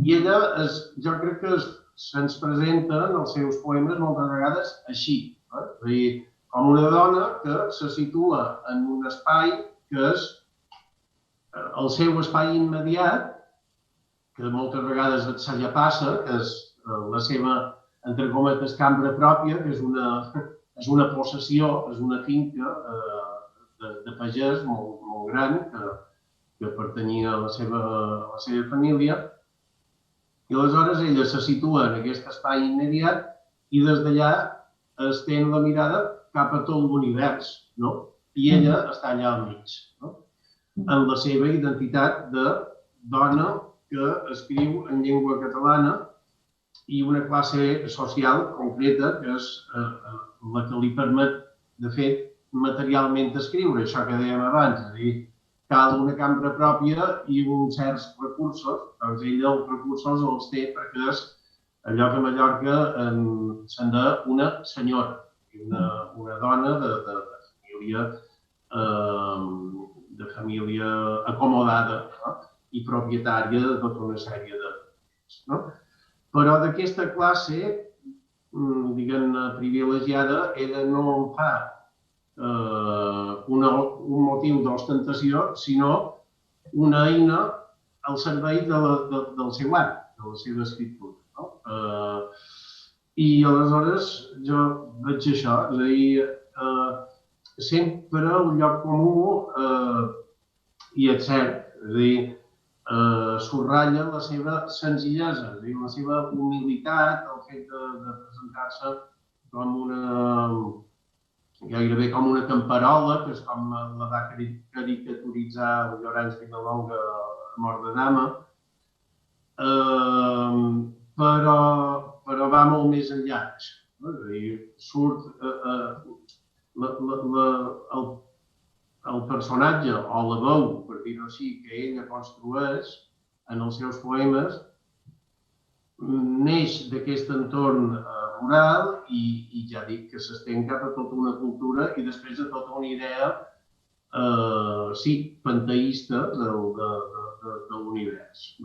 I ella, jo crec que se'ns presenta en els seus poemes moltes vegades així. És a dir, com una dona que se situa en un espai que és el seu espai immediat, que moltes vegades se li passa, que és la seva, entre cometes, cambra pròpia, que és una possessió, és una finca de pagès molt gran que pertanyia a la seva família. I aleshores ella se situa en aquest espai immediat i des d'allà estén la mirada cap a tot l'univers, no? I ella està allà al mig, no? En la seva identitat de dona que escriu en llengua catalana i una classe social concreta que és la que li permet, de fet, materialment escriure, això que dèiem abans, és a dir, cal una cambra pròpia i uns certs recursos, doncs ella els recursos els té perquè és allò que a Mallorca se'n diu una senyora, una dona de família acomodada i propietària de tota una sèrie de coses. Però d'aquesta classe, diguem-ne, privilegiada, ella no en fa un motiu d'ostentació, sinó una eina al servei del seu art, de la seva escriptura. I aleshores jo veig això, és a dir, sempre un lloc comú, i és cert, és a dir, subratlla la seva senzillesa, és a dir, la seva humilitat, el fet de presentar-se com gairebé com una camperola, que és com la va caricaturitzar el Llorenç Vilalonga a Mort de Dama, però va molt més enllà. És a dir, surt el personatge o la veu, per dir-ho així, que ella construeix en els seus poemes, neix d'aquest entorn rural i ja dic que s'estén cap a tota una cultura i després de tota una idea, sí, panteísta de l'univers.